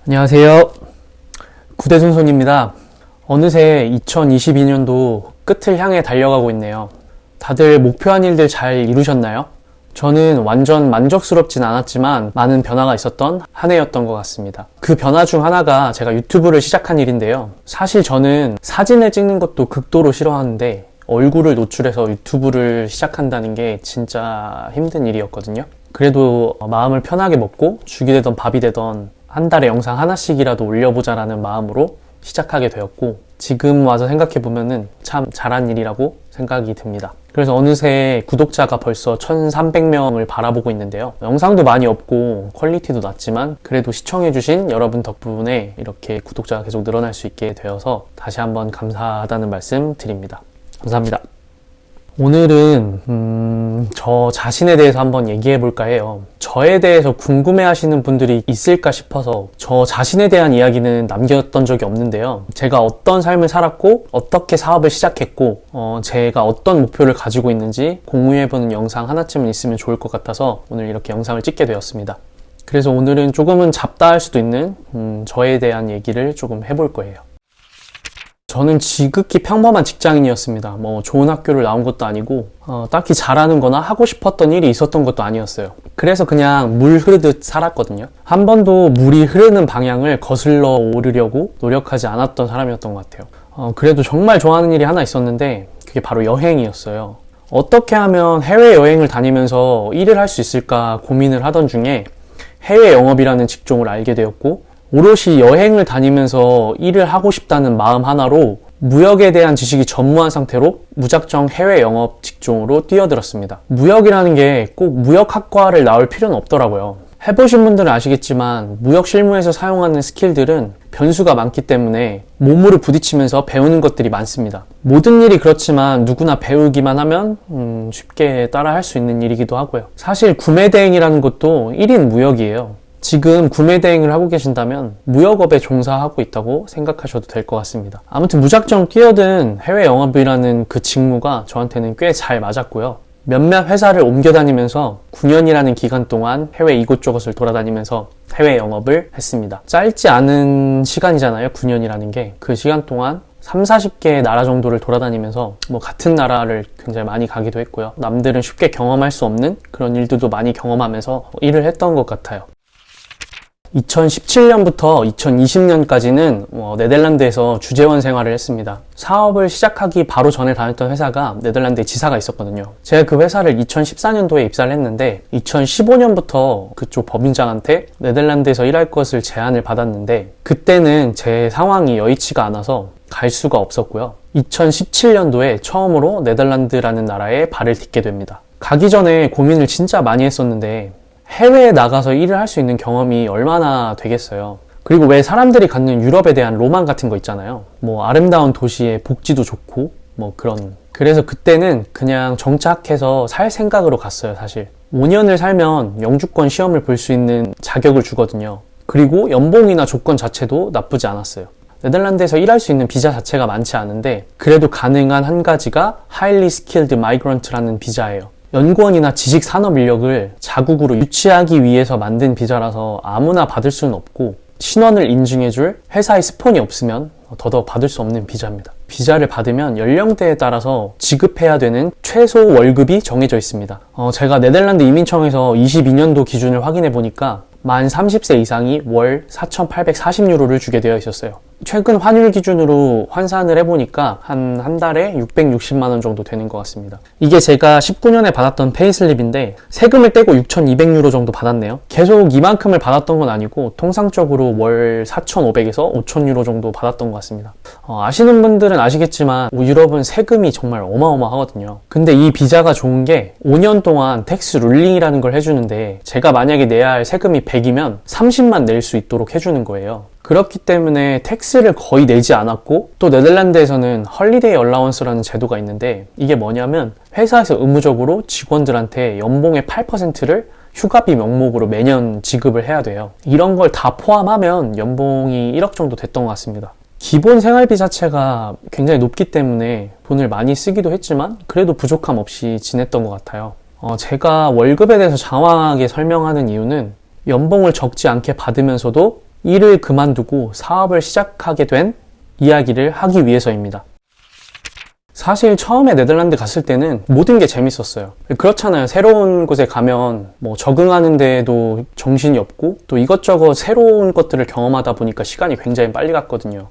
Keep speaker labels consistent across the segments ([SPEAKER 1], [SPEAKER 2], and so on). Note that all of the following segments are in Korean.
[SPEAKER 1] 안녕하세요. 구대순손입니다. 어느새 2022년도 끝을 향해 달려가고 있네요. 다들 목표한 일들 잘 이루셨나요? 저는 완전 만족스럽진 않았지만 많은 변화가 있었던 한 해였던 것 같습니다. 그 변화 중 하나가 제가 유튜브를 시작한 일인데요. 사실 저는 사진을 찍는 것도 극도로 싫어하는데 얼굴을 노출해서 유튜브를 시작한다는 게 진짜 힘든 일이었거든요. 그래도 마음을 편하게 먹고 죽이 되던 밥이 되던 한 달에 영상 하나씩이라도 올려보자라는 마음으로 시작하게 되었고, 지금 와서 생각해보면은 참 잘한 일이라고 생각이 듭니다. 그래서 어느새 구독자가 벌써 1300명을 바라보고 있는데요. 영상도 많이 없고 퀄리티도 낮지만 그래도 시청해주신 여러분 덕분에 이렇게 구독자가 계속 늘어날 수 있게 되어서 다시 한번 감사하다는 말씀 드립니다. 감사합니다. 오늘은 저 자신에 대해서 한번 얘기해 볼까 해요. 저에 대해서 궁금해 하시는 분들이 있을까 싶어서 저 자신에 대한 이야기는 남겼던 적이 없는데요. 제가 어떤 삶을 살았고 어떻게 사업을 시작했고 제가 어떤 목표를 가지고 있는지 공유해보는 영상 하나쯤은 있으면 좋을 것 같아서 오늘 이렇게 영상을 찍게 되었습니다. 그래서 오늘은 조금은 잡다할 수도 있는 저에 대한 얘기를 조금 해볼 거예요. 저는 지극히 평범한 직장인이었습니다. 좋은 학교를 나온 것도 아니고 딱히 잘하는 거나 하고 싶었던 일이 있었던 것도 아니었어요. 그래서 그냥 물 흐르듯 살았거든요. 한 번도 물이 흐르는 방향을 거슬러 오르려고 노력하지 않았던 사람이었던 것 같아요. 그래도 정말 좋아하는 일이 하나 있었는데 그게 바로 여행이었어요. 어떻게 하면 해외여행을 다니면서 일을 할 수 있을까 고민을 하던 중에 해외 영업이라는 직종을 알게 되었고, 오롯이 여행을 다니면서 일을 하고 싶다는 마음 하나로 무역에 대한 지식이 전무한 상태로 무작정 해외 영업 직종으로 뛰어들었습니다. 무역이라는 게 꼭 무역학과를 나올 필요는 없더라고요. 해보신 분들은 아시겠지만 무역 실무에서 사용하는 스킬들은 변수가 많기 때문에 몸으로 부딪히면서 배우는 것들이 많습니다. 모든 일이 그렇지만 누구나 배우기만 하면 쉽게 따라 할 수 있는 일이기도 하고요. 사실 구매 대행이라는 것도 1인 무역이에요. 지금 구매 대행을 하고 계신다면 무역업에 종사하고 있다고 생각하셔도 될 것 같습니다. 아무튼 무작정 뛰어든 해외 영업이라는 그 직무가 저한테는 꽤 잘 맞았고요. 몇몇 회사를 옮겨 다니면서 9년이라는 기간 동안 해외 이곳저곳을 돌아다니면서 해외 영업을 했습니다. 짧지 않은 시간이잖아요, 9년이라는 게. 그 시간 동안 30-40개의 나라 정도를 돌아다니면서 같은 나라를 굉장히 많이 가기도 했고요. 남들은 쉽게 경험할 수 없는 그런 일들도 많이 경험하면서 일을 했던 것 같아요. 2017년부터 2020년까지는 네덜란드에서 주재원 생활을 했습니다. 사업을 시작하기 바로 전에 다녔던 회사가 네덜란드에 지사가 있었거든요. 제가 그 회사를 2014년도에 입사를 했는데 2015년부터 그쪽 법인장한테 네덜란드에서 일할 것을 제안을 받았는데 그때는 제 상황이 여의치가 않아서 갈 수가 없었고요. 2017년도에 처음으로 네덜란드라는 나라에 발을 딛게 됩니다. 가기 전에 고민을 진짜 많이 했었는데 해외에 나가서 일을 할 수 있는 경험이 얼마나 되겠어요. 그리고 왜 사람들이 갖는 유럽에 대한 로망 같은 거 있잖아요. 아름다운 도시에 복지도 좋고 그런. 그래서 그때는 그냥 정착해서 살 생각으로 갔어요. 사실 5년을 살면 영주권 시험을 볼 수 있는 자격을 주거든요. 그리고 연봉이나 조건 자체도 나쁘지 않았어요. 네덜란드에서 일할 수 있는 비자 자체가 많지 않은데 그래도 가능한 한 가지가 Highly Skilled Migrant라는 비자예요. 연구원이나 지식 산업 인력을 자국으로 유치하기 위해서 만든 비자라서 아무나 받을 수는 없고, 신원을 인증해줄 회사의 스폰이 없으면 더더욱 받을 수 없는 비자입니다. 비자를 받으면 연령대에 따라서 지급해야 되는 최소 월급이 정해져 있습니다. 제가 네덜란드 이민청에서 22년도 기준을 확인해 보니까 만 30세 이상이 월 4,840유로를 주게 되어 있었어요. 최근 환율 기준으로 환산을 해보니까 한 달에 660만 원 정도 되는 것 같습니다. 이게 제가 19년에 받았던 페이슬립인데 세금을 떼고 6,200유로 정도 받았네요. 계속 이만큼을 받았던 건 아니고 통상적으로 월 4,500에서 5,000유로 정도 받았던 것 같습니다. 아시는 분들은 아시겠지만 유럽은 세금이 정말 어마어마하거든요. 근데 이 비자가 좋은 게 5년 동안 텍스 룰링이라는 걸 해주는데 제가 만약에 내야 할 세금이 100이면 30만 낼 수 있도록 해주는 거예요. 그렇기 때문에 텍스를 거의 내지 않았고, 또 네덜란드에서는 헐리데이 얼라원스라는 제도가 있는데 이게 뭐냐면 회사에서 의무적으로 직원들한테 연봉의 8%를 휴가비 명목으로 매년 지급을 해야 돼요. 이런 걸 다 포함하면 연봉이 1억 정도 됐던 것 같습니다. 기본 생활비 자체가 굉장히 높기 때문에 돈을 많이 쓰기도 했지만 그래도 부족함 없이 지냈던 것 같아요. 제가 월급에 대해서 장황하게 설명하는 이유는 연봉을 적지 않게 받으면서도 일을 그만두고 사업을 시작하게 된 이야기를 하기 위해서입니다. 사실 처음에 네덜란드 갔을 때는 모든 게 재밌었어요. 그렇잖아요. 새로운 곳에 가면 뭐 적응하는 데에도 정신이 없고 또 이것저것 새로운 것들을 경험하다 보니까 시간이 굉장히 빨리 갔거든요.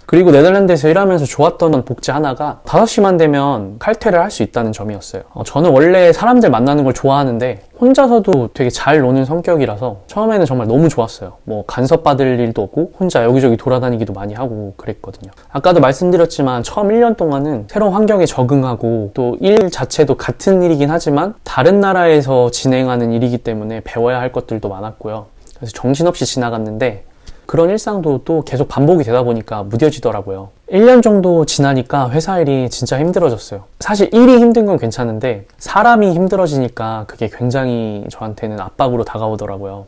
[SPEAKER 1] 그리고 네덜란드에서 일하면서 좋았던 복지 하나가 5시만 되면 칼퇴를 할 수 있다는 점이었어요. 저는 원래 사람들 만나는 걸 좋아하는데 혼자서도 되게 잘 노는 성격이라서 처음에는 정말 너무 좋았어요. 뭐 간섭받을 일도 없고 혼자 여기저기 돌아다니기도 많이 하고 그랬거든요. 아까도 말씀드렸지만 처음 1년 동안은 새로운 환경에 적응하고 또 일 자체도 같은 일이긴 하지만 다른 나라에서 진행하는 일이기 때문에 배워야 할 것들도 많았고요. 그래서 정신없이 지나갔는데 그런 일상도 또 계속 반복이 되다 보니까 무뎌지더라고요. 1년 정도 지나니까 회사 일이 진짜 힘들어졌어요. 사실 일이 힘든 건 괜찮은데 사람이 힘들어지니까 그게 굉장히 저한테는 압박으로 다가오더라고요.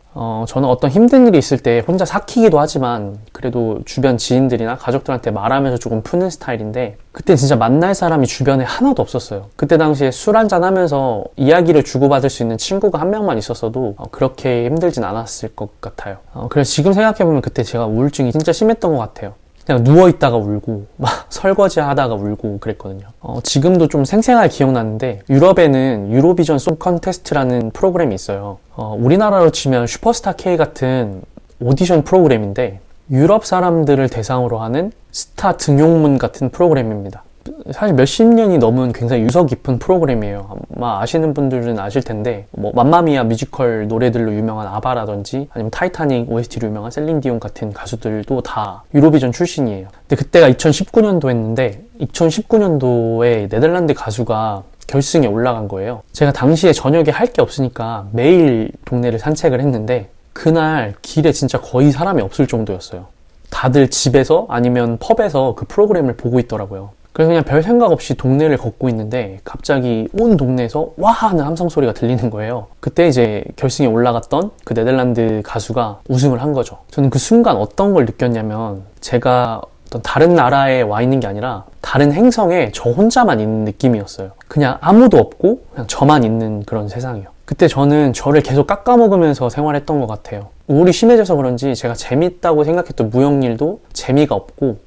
[SPEAKER 1] 저는 어떤 힘든 일이 있을 때 혼자 삭히기도 하지만 그래도 주변 지인들이나 가족들한테 말하면서 조금 푸는 스타일인데 그때 진짜 만날 사람이 주변에 하나도 없었어요. 그때 당시에 술 한잔 하면서 이야기를 주고받을 수 있는 친구가 한 명만 있었어도 그렇게 힘들진 않았을 것 같아요. 그래서 지금 생각해보면 그때 제가 우울증이 진짜 심했던 것 같아요. 그냥 누워있다가 울고 막 설거지 하다가 울고 그랬거든요. 지금도 좀 생생하게 기억나는데 유럽에는 유로비전 송 컨테스트라는 프로그램이 있어요. 우리나라로 치면 슈퍼스타 K 같은 오디션 프로그램인데 유럽 사람들을 대상으로 하는 스타 등용문 같은 프로그램입니다. 사실 몇십 년이 넘은 굉장히 유서 깊은 프로그램이에요. 아마 아시는 분들은 아실 텐데 뭐 맘마미아 뮤지컬 노래들로 유명한 아바라든지 아니면 타이타닉 OST로 유명한 셀린 디온 같은 가수들도 다 유로비전 출신이에요. 근데 그때가 2019년도였는데 2019년도에 네덜란드 가수가 결승에 올라간 거예요. 제가 당시에 저녁에 할 게 없으니까 매일 동네를 산책을 했는데 그날 길에 진짜 거의 사람이 없을 정도였어요. 다들 집에서 아니면 펍에서 그 프로그램을 보고 있더라고요. 그래서 그냥 별 생각 없이 동네를 걷고 있는데 갑자기 온 동네에서 와 하는 함성 소리가 들리는 거예요. 그때 이제 결승에 올라갔던 그 네덜란드 가수가 우승을 한 거죠. 저는 그 순간 어떤 걸 느꼈냐면 제가 어떤 다른 나라에 와 있는 게 아니라 다른 행성에 저 혼자만 있는 느낌이었어요. 그냥 아무도 없고 그냥 저만 있는 그런 세상이요. 그때 저는 저를 계속 깎아먹으면서 생활했던 것 같아요. 우울이 심해져서 그런지 제가 재밌다고 생각했던 무역일도 재미가 없고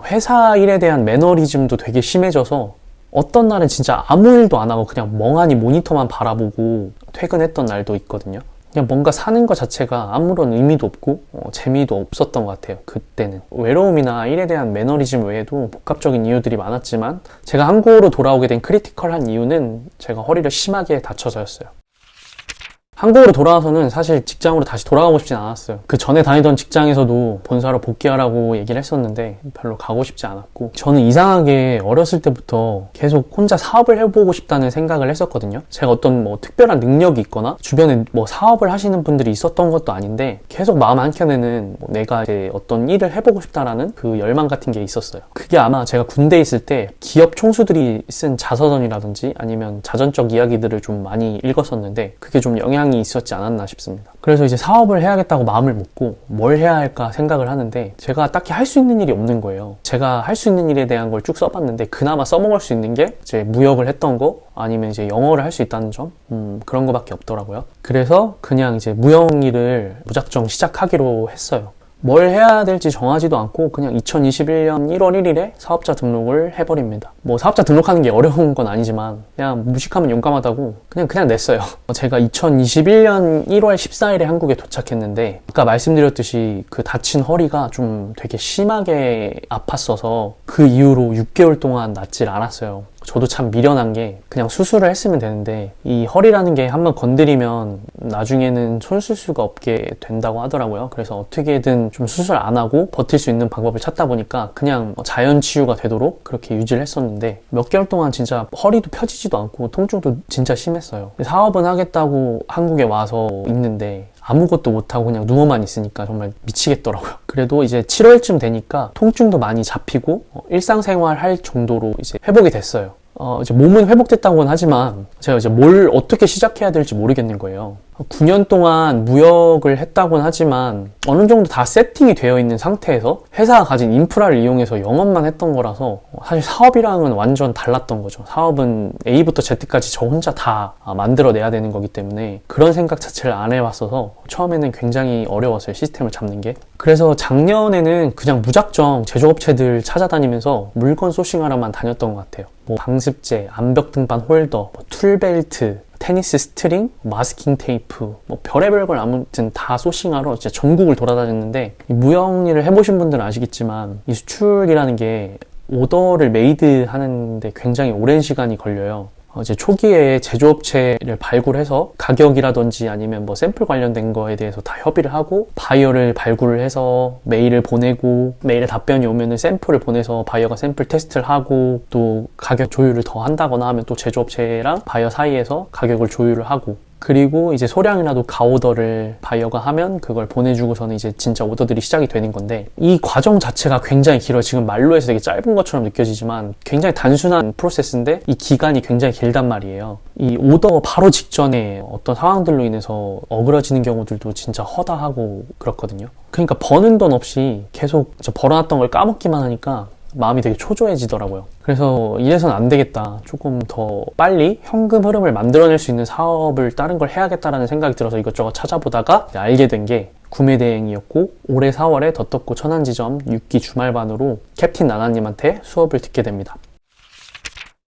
[SPEAKER 1] 회사 일에 대한 매너리즘도 되게 심해져서 어떤 날은 진짜 아무 일도 안 하고 그냥 멍하니 모니터만 바라보고 퇴근했던 날도 있거든요. 그냥 뭔가 사는 것 자체가 아무런 의미도 없고 재미도 없었던 것 같아요. 그때는 외로움이나 일에 대한 매너리즘 외에도 복합적인 이유들이 많았지만 제가 한국으로 돌아오게 된 크리티컬한 이유는 제가 허리를 심하게 다쳐서였어요. 한국으로 돌아와서는 사실 직장으로 다시 돌아가고 싶진 않았어요. 그 전에 다니던 직장에서도 본사로 복귀하라고 얘기를 했었는데 별로 가고 싶지 않았고 저는 이상하게 어렸을 때부터 계속 혼자 사업을 해보고 싶다는 생각을 했었거든요. 제가 어떤 뭐 특별한 능력이 있거나 주변에 뭐 사업을 하시는 분들이 있었던 것도 아닌데 계속 마음 한켠에는 뭐 내가 이제 어떤 일을 해보고 싶다라는 그 열망 같은 게 있었어요. 그게 아마 제가 군대에 있을 때 기업 총수들이 쓴 자서전이라든지 아니면 자전적 이야기들을 좀 많이 읽었었는데 그게 좀 영향이 있었지 않았나 싶습니다. 그래서 이제 사업을 해야겠다고 마음을 먹고 뭘 해야 할까 생각을 하는데 제가 딱히 할 수 있는 일이 없는 거예요. 제가 할 수 있는 일에 대한 걸 쭉 써봤는데 그나마 써먹을 수 있는 게 이제 무역을 했던 거 아니면 이제 영어를 할 수 있다는 점 그런 거밖에 없더라고요. 그래서 그냥 이제 무역 일을 무작정 시작하기로 했어요. 뭘 해야 될지 정하지도 않고 그냥 2021년 1월 1일에 사업자 등록을 해버립니다. 뭐 사업자 등록하는 게 어려운 건 아니지만 그냥 무식하면 용감하다고 그냥 냈어요. 제가 2021년 1월 14일에 한국에 도착했는데 아까 말씀드렸듯이 그 다친 허리가 좀 되게 심하게 아팠어서 그 이후로 6개월 동안 낫질 않았어요. 저도 참 미련한 게 그냥 수술을 했으면 되는데 이 허리라는 게 한번 건드리면 나중에는 손 쓸 수가 없게 된다고 하더라고요. 그래서 어떻게든 좀 수술 안 하고 버틸 수 있는 방법을 찾다 보니까 그냥 자연 치유가 되도록 그렇게 유지를 했었는데 몇 개월 동안 진짜 허리도 펴지지도 않고 통증도 진짜 심했어요. 사업은 하겠다고 한국에 와서 있는데 아무것도 못하고 그냥 누워만 있으니까 정말 미치겠더라고요. 그래도 이제 7월쯤 되니까 통증도 많이 잡히고 일상생활 할 정도로 이제 회복이 됐어요. 이제 몸은 회복됐다고는 하지만 제가 이제 뭘 어떻게 시작해야 될지 모르겠는 거예요. 9년 동안 무역을 했다고는 하지만 어느 정도 다 세팅이 되어 있는 상태에서 회사가 가진 인프라를 이용해서 영업만 했던 거라서 사실 사업이랑은 완전 달랐던 거죠. 사업은 A부터 Z까지 저 혼자 다 만들어내야 되는 거기 때문에 그런 생각 자체를 안 해봤어서 처음에는 굉장히 어려웠어요. 시스템을 잡는 게. 그래서 작년에는 그냥 무작정 제조업체들 찾아다니면서 물건 소싱하러만 다녔던 것 같아요. 뭐 방습제, 암벽 등반 홀더, 뭐 툴벨트, 테니스 스트링, 마스킹 테이프, 뭐 별의별 걸 아무튼 다 소싱하러 진짜 전국을 돌아다녔는데, 이 무역 일을 해보신 분들은 아시겠지만 이 수출이라는 게 오더를 메이드 하는데 굉장히 오랜 시간이 걸려요. 이제 초기에 제조업체를 발굴해서 가격이라든지 아니면 뭐 샘플 관련된 거에 대해서 다 협의를 하고 바이어를 발굴을 해서 메일을 보내고 메일에 답변이 오면은 샘플을 보내서 바이어가 샘플 테스트를 하고 또 가격 조율을 더 한다거나 하면 또 제조업체랑 바이어 사이에서 가격을 조율을 하고 그리고 이제 소량이라도 가오더를 바이어가 하면 그걸 보내주고서는 이제 진짜 오더들이 시작이 되는 건데 이 과정 자체가 굉장히 길어요. 지금 말로 해서 되게 짧은 것처럼 느껴지지만 굉장히 단순한 프로세스인데 이 기간이 굉장히 길단 말이에요. 이 오더 바로 직전에 어떤 상황들로 인해서 어그러지는 경우들도 진짜 허다하고 그렇거든요. 그러니까 버는 돈 없이 계속 벌어놨던 걸 까먹기만 하니까 마음이 되게 초조해지더라고요. 그래서 이래서는 안 되겠다. 조금 더 빨리 현금 흐름을 만들어낼 수 있는 사업을 다른 걸 해야겠다라는 생각이 들어서 이것저것 찾아보다가 알게 된 게 구매 대행이었고 올해 4월에 더떴고 천안지점 6기 주말반으로 캡틴 나나님한테 수업을 듣게 됩니다.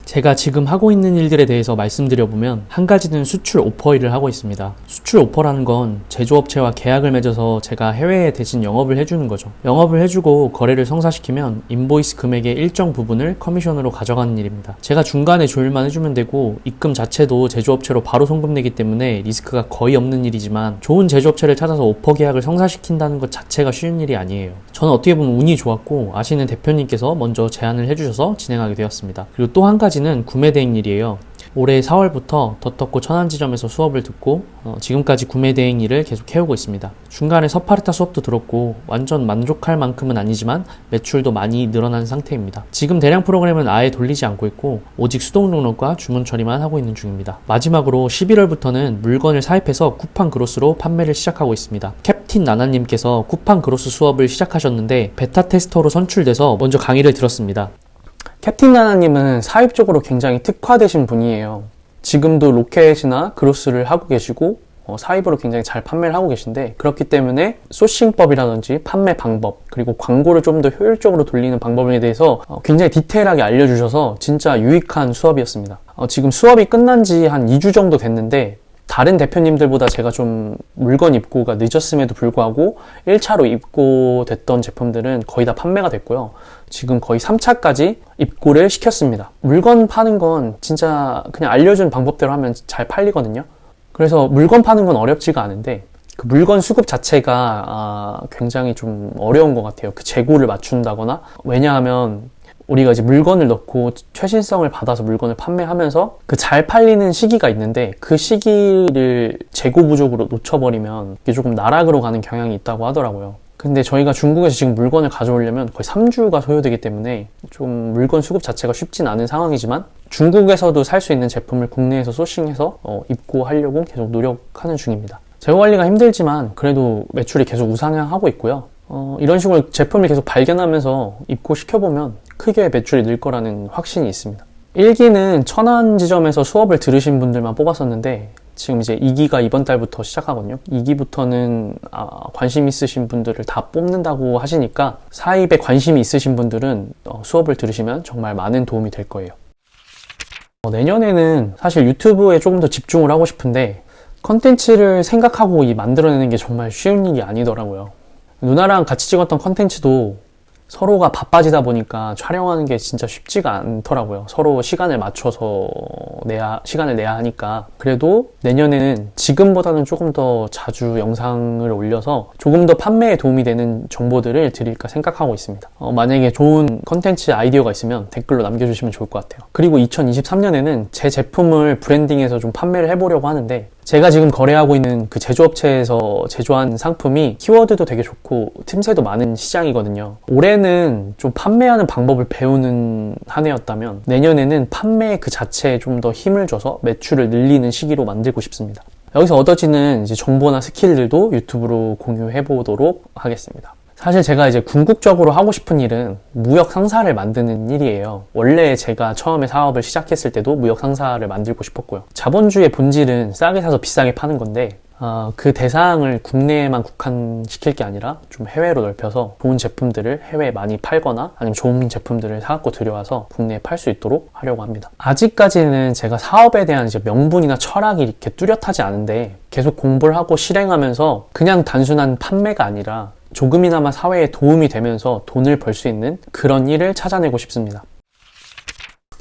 [SPEAKER 1] 제가 지금 하고 있는 일들에 대해서 말씀드려보면 한 가지는 수출 오퍼 일을 하고 있습니다. 수출 오퍼라는 건 제조업체와 계약을 맺어서 제가 해외에 대신 영업을 해주는 거죠. 영업을 해주고 거래를 성사시키면 인보이스 금액의 일정 부분을 커미션으로 가져가는 일입니다. 제가 중간에 조율만 해주면 되고 입금 자체도 제조업체로 바로 송금되기 때문에 리스크가 거의 없는 일이지만 좋은 제조업체를 찾아서 오퍼 계약을 성사시킨다는 것 자체가 쉬운 일이 아니에요. 저는 어떻게 보면 운이 좋았고 아시는 대표님께서 먼저 제안을 해주셔서 진행하게 되었습니다. 그리고 또 한 가지는 구매 대행 일이에요. 올해 4월부터 더떴고 천안지점에서 수업을 듣고 지금까지 구매 대행 일을 계속 해오고 있습니다. 중간에 서파르타 수업도 들었고 완전 만족할 만큼은 아니지만 매출도 많이 늘어난 상태입니다. 지금 대량 프로그램은 아예 돌리지 않고 있고 오직 수동 등록과 주문 처리만 하고 있는 중입니다. 마지막으로 11월부터는 물건을 사입해서 쿠팡 그로스로 판매를 시작하고 있습니다. 캡틴 나나님께서 쿠팡 그로스 수업을 시작하셨는데 베타 테스터로 선출돼서 먼저 강의를 들었습니다. 캡틴 나나님은 사입 쪽으로 굉장히 특화되신 분이에요. 지금도 로켓이나 그로스를 하고 계시고 사입으로 굉장히 잘 판매를 하고 계신데 그렇기 때문에 소싱법이라든지 판매 방법 그리고 광고를 좀 더 효율적으로 돌리는 방법에 대해서 굉장히 디테일하게 알려주셔서 진짜 유익한 수업이었습니다. 지금 수업이 끝난 지 한 2주 정도 됐는데 다른 대표님들보다 제가 좀 물건 입고가 늦었음에도 불구하고 1차로 입고됐던 제품들은 거의 다 판매가 됐고요. 지금 거의 3차까지 입고를 시켰습니다. 물건 파는 건 진짜 그냥 알려준 방법대로 하면 잘 팔리거든요. 그래서 물건 파는 건 어렵지가 않은데 그 물건 수급 자체가 굉장히 좀 어려운 것 같아요. 그 재고를 맞춘다거나 왜냐하면 우리가 이제 물건을 넣고 최신성을 받아서 물건을 판매하면서 그 잘 팔리는 시기가 있는데 그 시기를 재고 부족으로 놓쳐버리면 이게 조금 나락으로 가는 경향이 있다고 하더라고요. 근데 저희가 중국에서 지금 물건을 가져오려면 거의 3주가 소요되기 때문에 좀 물건 수급 자체가 쉽진 않은 상황이지만 중국에서도 살 수 있는 제품을 국내에서 소싱해서 입고하려고 계속 노력하는 중입니다. 재고 관리가 힘들지만 그래도 매출이 계속 우상향하고 있고요. 이런 식으로 제품을 계속 발견하면서 입고시켜보면 크게 매출이 늘 거라는 확신이 있습니다. 1기는 천안지점에서 수업을 들으신 분들만 뽑았었는데 지금 이제 2기가 이번 달부터 시작하거든요. 2기부터는 관심 있으신 분들을 다 뽑는다고 하시니까 사입에 관심이 있으신 분들은 수업을 들으시면 정말 많은 도움이 될 거예요. 내년에는 사실 유튜브에 조금 더 집중을 하고 싶은데 컨텐츠를 생각하고 만들어내는 게 정말 쉬운 일이 아니더라고요. 누나랑 같이 찍었던 컨텐츠도 서로가 바빠지다 보니까 촬영하는 게 진짜 쉽지가 않더라고요. 서로 시간을 맞춰서 시간을 내야 하니까. 그래도 내년에는 지금보다는 조금 더 자주 영상을 올려서 조금 더 판매에 도움이 되는 정보들을 드릴까 생각하고 있습니다. 만약에 좋은 컨텐츠 아이디어가 있으면 댓글로 남겨주시면 좋을 것 같아요. 그리고 2023년에는 제 제품을 브랜딩해서 좀 판매를 해보려고 하는데 제가 지금 거래하고 있는 그 제조업체에서 제조한 상품이 키워드도 되게 좋고 틈새도 많은 시장이거든요. 올해는 좀 판매하는 방법을 배우는 한 해였다면 내년에는 판매 그 자체에 좀 더 힘을 줘서 매출을 늘리는 시기로 만들고 싶습니다. 여기서 얻어지는 이제 정보나 스킬들도 유튜브로 공유해 보도록 하겠습니다. 사실 제가 이제 궁극적으로 하고 싶은 일은 무역 상사를 만드는 일이에요. 원래 제가 처음에 사업을 시작했을 때도 무역 상사를 만들고 싶었고요. 자본주의의 본질은 싸게 사서 비싸게 파는 건데 그 대상을 국내에만 국한시킬 게 아니라 좀 해외로 넓혀서 좋은 제품들을 해외에 많이 팔거나 아니면 좋은 제품들을 사갖고 들여와서 국내에 팔 수 있도록 하려고 합니다. 아직까지는 제가 사업에 대한 이제 명분이나 철학이 이렇게 뚜렷하지 않은데 계속 공부를 하고 실행하면서 그냥 단순한 판매가 아니라 조금이나마 사회에 도움이 되면서 돈을 벌 수 있는 그런 일을 찾아내고 싶습니다.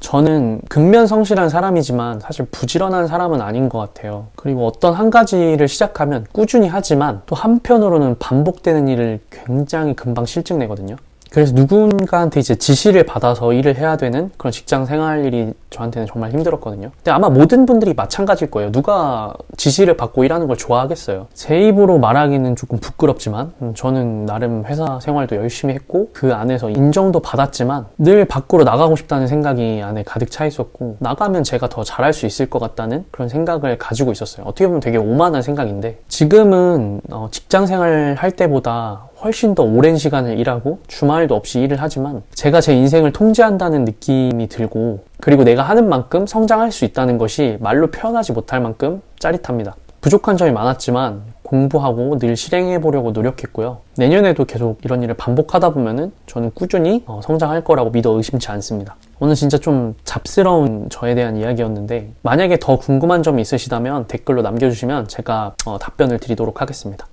[SPEAKER 1] 저는 근면성실한 사람이지만 사실 부지런한 사람은 아닌 것 같아요. 그리고 어떤 한 가지를 시작하면 꾸준히 하지만 또 한편으로는 반복되는 일을 굉장히 금방 실증내거든요. 그래서 누군가한테 이제 지시를 받아서 일을 해야 되는 그런 직장 생활 일이 저한테는 정말 힘들었거든요. 근데 아마 모든 분들이 마찬가지일 거예요. 누가 지시를 받고 일하는 걸 좋아하겠어요. 제 입으로 말하기는 조금 부끄럽지만 저는 나름 회사 생활도 열심히 했고 그 안에서 인정도 받았지만 늘 밖으로 나가고 싶다는 생각이 안에 가득 차 있었고 나가면 제가 더 잘할 수 있을 것 같다는 그런 생각을 가지고 있었어요. 어떻게 보면 되게 오만한 생각인데 지금은 직장 생활 할 때보다 훨씬 더 오랜 시간을 일하고 주말도 없이 일을 하지만 제가 제 인생을 통제한다는 느낌이 들고 그리고 내가 하는 만큼 성장할 수 있다는 것이 말로 표현하지 못할 만큼 짜릿합니다. 부족한 점이 많았지만 공부하고 늘 실행해 보려고 노력했고요. 내년에도 계속 이런 일을 반복하다 보면은 저는 꾸준히 성장할 거라고 믿어 의심치 않습니다. 오늘 진짜 좀 잡스러운 저에 대한 이야기였는데 만약에 더 궁금한 점이 있으시다면 댓글로 남겨주시면 제가 답변을 드리도록 하겠습니다.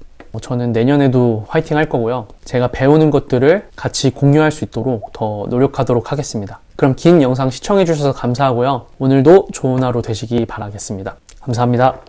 [SPEAKER 1] 저는 내년에도 화이팅 할 거고요. 제가 배우는 것들을 같이 공유할 수 있도록 더 노력하도록 하겠습니다. 그럼 긴 영상 시청해 주셔서 감사하고요. 오늘도 좋은 하루 되시기 바라겠습니다. 감사합니다.